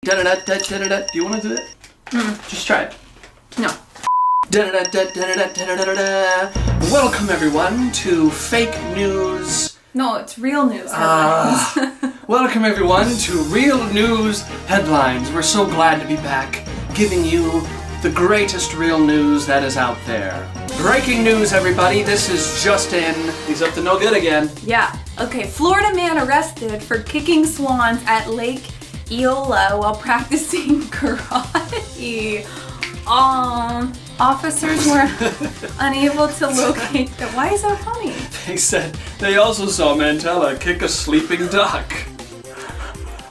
Da-da-da-da-da-da-da. Do you want to do it? Just try it. No. Da-da-da-da-da-da-da-da-da. Welcome everyone to Fake News. No, it's real news headlines. Welcome everyone to Real News Headlines. We're so glad to be back, giving you the greatest real news that is out there. Breaking news, everybody. This is just in. He's up to no good again. Yeah. Okay. Florida man arrested for kicking swans at Lake Eola while practicing karate. Officers were unable to locate the. Why is that funny? They said they also saw Mantella kick a sleeping duck.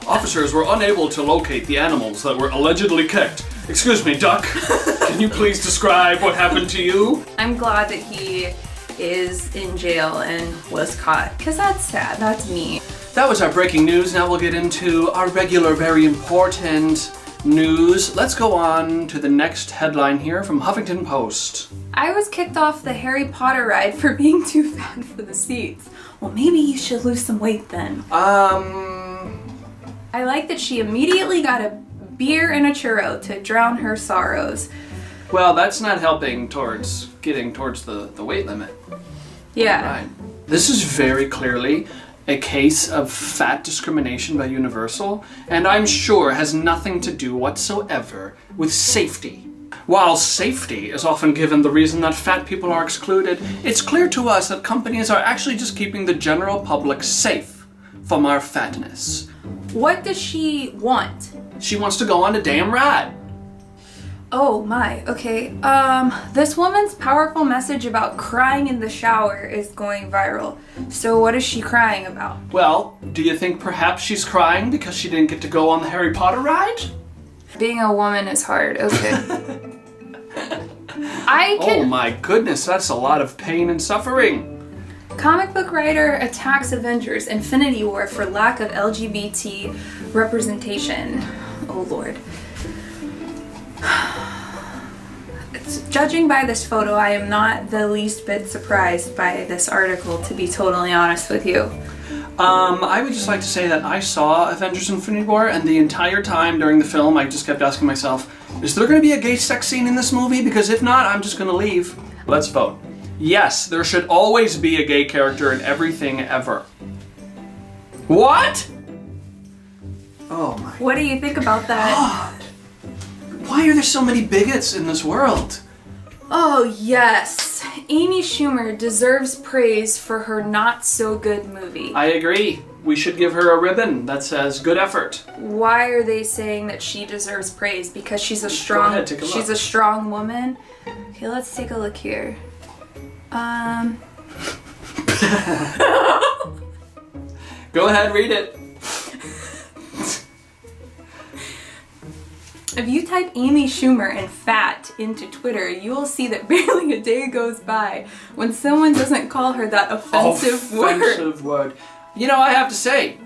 Officers were unable to locate the animals that were allegedly kicked. Excuse me, duck. Can you please describe what happened to you? I'm glad that he is in jail and was caught, because that's sad. That's me. That was our breaking news. Now we'll get into our regular, very important news. Let's go on to the next headline here from Huffington Post. I was kicked off the Harry Potter ride for being too fat for the seats. Well, maybe you should lose some weight then. I like that she immediately got a beer and a churro to drown her sorrows. Well, that's not helping towards getting towards the weight limit. Yeah. Right. This is very clearly a case of fat discrimination by Universal, and I'm sure has nothing to do whatsoever with safety. While safety is often given the reason that fat people are excluded, it's clear to us that companies are actually just keeping the general public safe from our fatness. What does she want? She wants to go on a damn ride. Oh my, okay. This woman's powerful message about crying in the shower is going viral. So what is she crying about? Well, do you think perhaps she's crying because she didn't get to go on the Harry Potter ride? Being a woman is hard, okay. Oh my goodness, that's a lot of pain and suffering. Comic book writer attacks Avengers Infinity War for lack of LGBT representation. Oh Lord. Judging by this photo, I am not the least bit surprised by this article, to be totally honest with you. I would just like to say that I saw Avengers Infinity War, and the entire time during the film I just kept asking myself, is there going to be a gay sex scene in this movie? Because if not, I'm just going to leave. Let's vote. Yes, there should always be a gay character in everything ever. What? Oh my. What do you think about that? God. Why are there so many bigots in this world? Oh yes, Amy Schumer deserves praise for her not-so-good movie. I agree. We should give her a ribbon that says good effort. Why are they saying that she deserves praise? Because she's a strong. Go ahead, take a look. She's a strong woman. Okay, let's take a look here. Go ahead, read it. If you type Amy Schumer and fat into Twitter, you will see that barely a day goes by when someone doesn't call her that offensive word. You know, I have to say,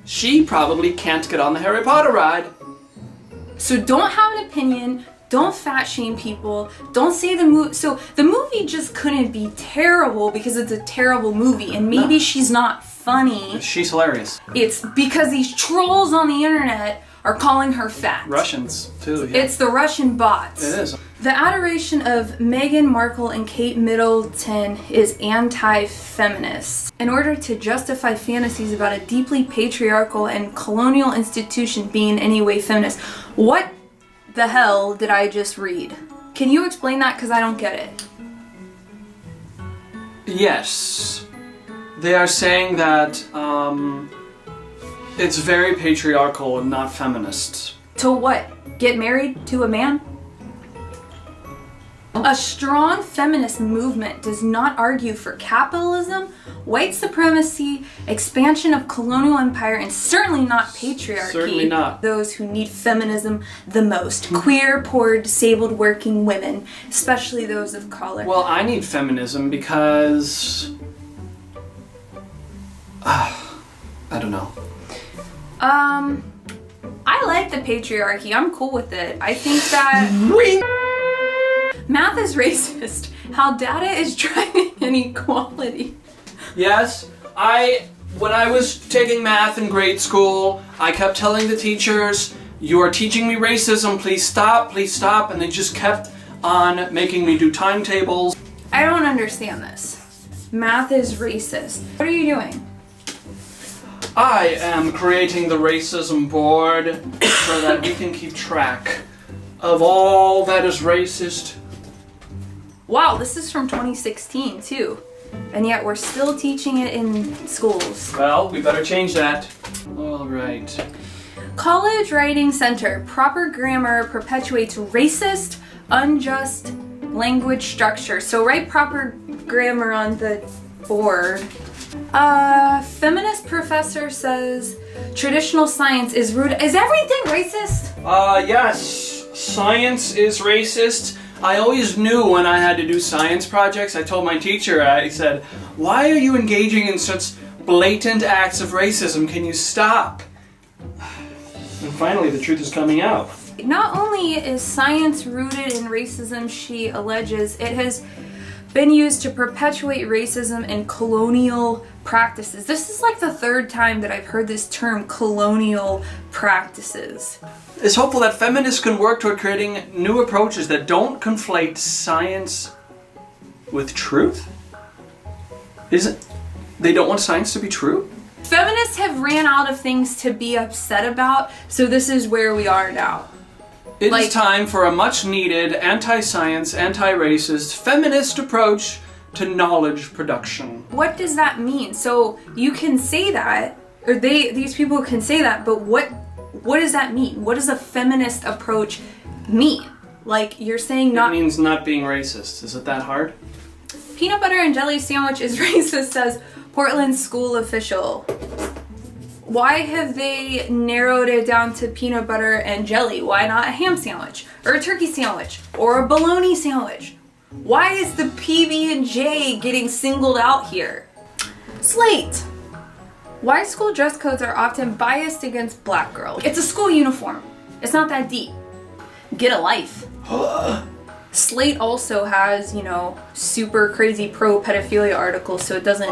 she probably can't get on the Harry Potter ride. So don't have an opinion, don't fat shame people, don't say the movie. So the movie just couldn't be terrible because it's a terrible movie, and maybe she's not funny. She's hilarious. It's because these trolls on the internet are calling her fat. Russians, too. Yeah. It's the Russian bots. It is. The adoration of Meghan Markle and Kate Middleton is anti-feminist. In order to justify fantasies about a deeply patriarchal and colonial institution being in any way feminist. What the hell did I just read? Can you explain that? Because I don't get it. Yes. They are saying that, it's very patriarchal and not feminist. To what? Get married to a man? A strong feminist movement does not argue for capitalism, white supremacy, expansion of colonial empire, and certainly not patriarchy. Certainly not. Those who need feminism the most. Queer, poor, disabled working women, especially those of color. Well, I need feminism because... I don't know. I like the patriarchy. I'm cool with it. I think that... Math is racist. How data is driving inequality. Yes, when I was taking math in grade school, I kept telling the teachers You are teaching me racism, please stop, and they just kept on making me do timetables. I don't understand this. Math is racist. What are you doing? I am creating the racism board so that we can keep track of all that is racist. Wow, this is from 2016 too. And yet we're still teaching it in schools. Well, we better change that. All right. College Writing Center. Proper grammar perpetuates racist, unjust language structure. So write proper grammar on the board. Feminist professor says traditional science is rude. Is everything racist? Yes. Science is racist. I always knew when I had to do science projects. I told my teacher, I said, "Why are you engaging in such blatant acts of racism? Can you stop?" And finally, the truth is coming out. Not only is science rooted in racism, she alleges, it has been used to perpetuate racism and colonial practices. This is like the third time that I've heard this term, colonial practices. It's hopeful that feminists can work toward creating new approaches that don't conflate science with truth? They don't want science to be true? Feminists have ran out of things to be upset about, so this is where we are now. It is time for a much needed anti-science, anti-racist, feminist approach to knowledge production. What does that mean? So you can say that, or these people can say that, but what does that mean? What does a feminist approach mean? Like, you're saying not... It means not being racist. Is it that hard? Peanut butter and jelly sandwich is racist, says Portland school official. Why have they narrowed it down to peanut butter and jelly? Why not a ham sandwich? Or a turkey sandwich? Or a bologna sandwich? Why is the PB&J getting singled out here? Slate. Why school dress codes are often biased against black girls. It's a school uniform. It's not that deep. Get a life. Slate also has, super crazy pro-pedophilia articles, so it doesn't...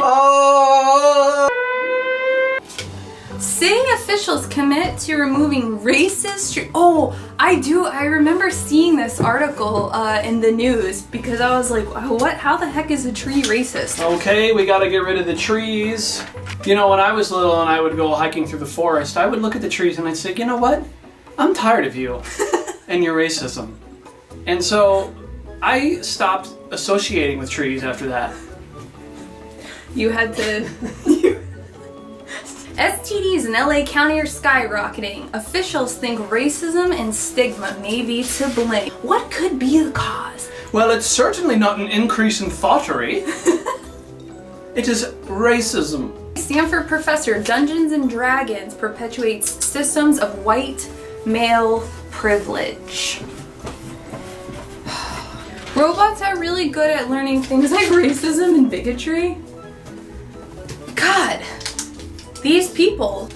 City officials commit to removing racist... I remember seeing this article in the news because I was like, how the heck is a tree racist? Okay, we gotta get rid of the trees. When I was little and I would go hiking through the forest, I would look at the trees and I'd say, you know what? I'm tired of you and your racism. And so I stopped associating with trees after that. You had to... STDs in LA County are skyrocketing. Officials think racism and stigma may be to blame. What could be the cause? Well, it's certainly not an increase in thoughterry. It is racism. Stanford professor, Dungeons and Dragons perpetuates systems of white male privilege. Robots are really good at learning things like racism and bigotry. God. These people.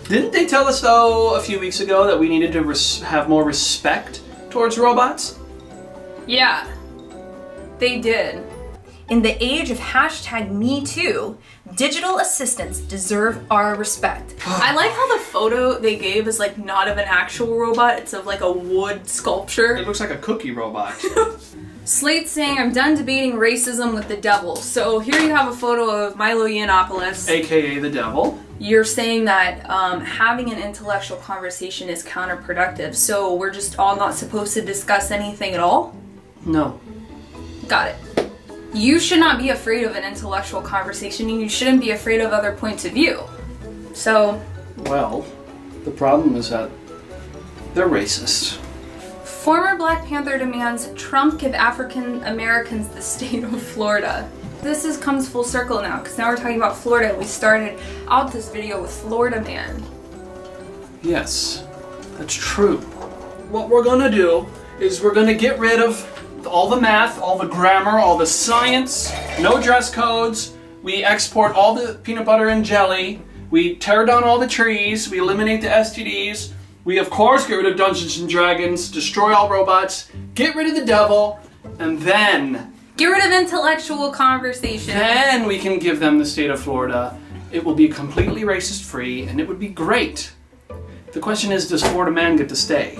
Didn't they tell us, though, a few weeks ago that we needed to have more respect towards robots? Yeah, they did. In the age of #MeToo, digital assistants deserve our respect. I like how the photo they gave is like not of an actual robot, it's of like a wood sculpture. It looks like a cookie robot. Slate saying, I'm done debating racism with the devil. So here you have a photo of Milo Yiannopoulos. AKA the devil. You're saying that having an intellectual conversation is counterproductive, so we're just all not supposed to discuss anything at all? No. Got it. You should not be afraid of an intellectual conversation, and you shouldn't be afraid of other points of view. So... Well, the problem is that they're racist. Former Black Panther demands Trump give African Americans the state of Florida. This comes full circle now, because now we're talking about Florida. We started out this video with Florida Man. Yes, that's true. What we're gonna do is we're gonna get rid of all the math, all the grammar, all the science, no dress codes. We export all the peanut butter and jelly. We tear down all the trees. We eliminate the STDs. We, of course, get rid of Dungeons and Dragons, destroy all robots, get rid of the devil, and then... Get rid of intellectual conversation. Then we can give them the state of Florida. It will be completely racist-free, and it would be great. The question is, does Florida Man get to stay?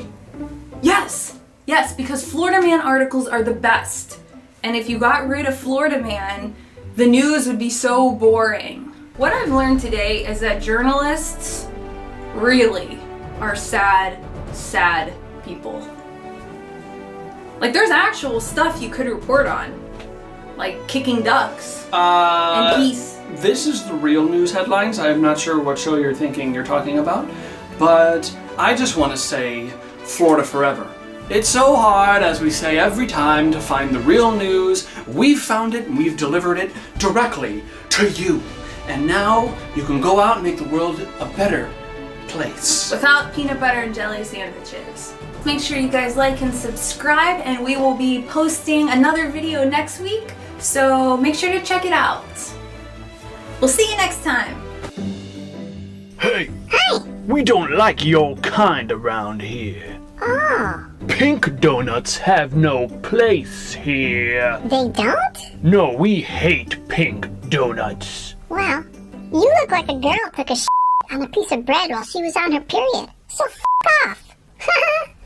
Yes! Yes, because Florida Man articles are the best. And if you got rid of Florida Man, the news would be so boring. What I've learned today is that journalists really are sad, sad people. Like, there's actual stuff you could report on. Like kicking ducks and geese. This is the real news headlines. I'm not sure what show you're thinking you're talking about, but I just want to say Florida forever. It's so hard, as we say every time, to find the real news. We've found it and we've delivered it directly to you. And now you can go out and make the world a better place. Without peanut butter and jelly sandwiches. Make sure you guys like and subscribe, and we will be posting another video next week, so make sure to check it out. We'll see you next time. Hey! We don't like your kind around here. Oh, Pink donuts have no place here. they don't? No, we hate pink donuts. Well, you look like a girl took a on a piece of bread while she was on her period. So off.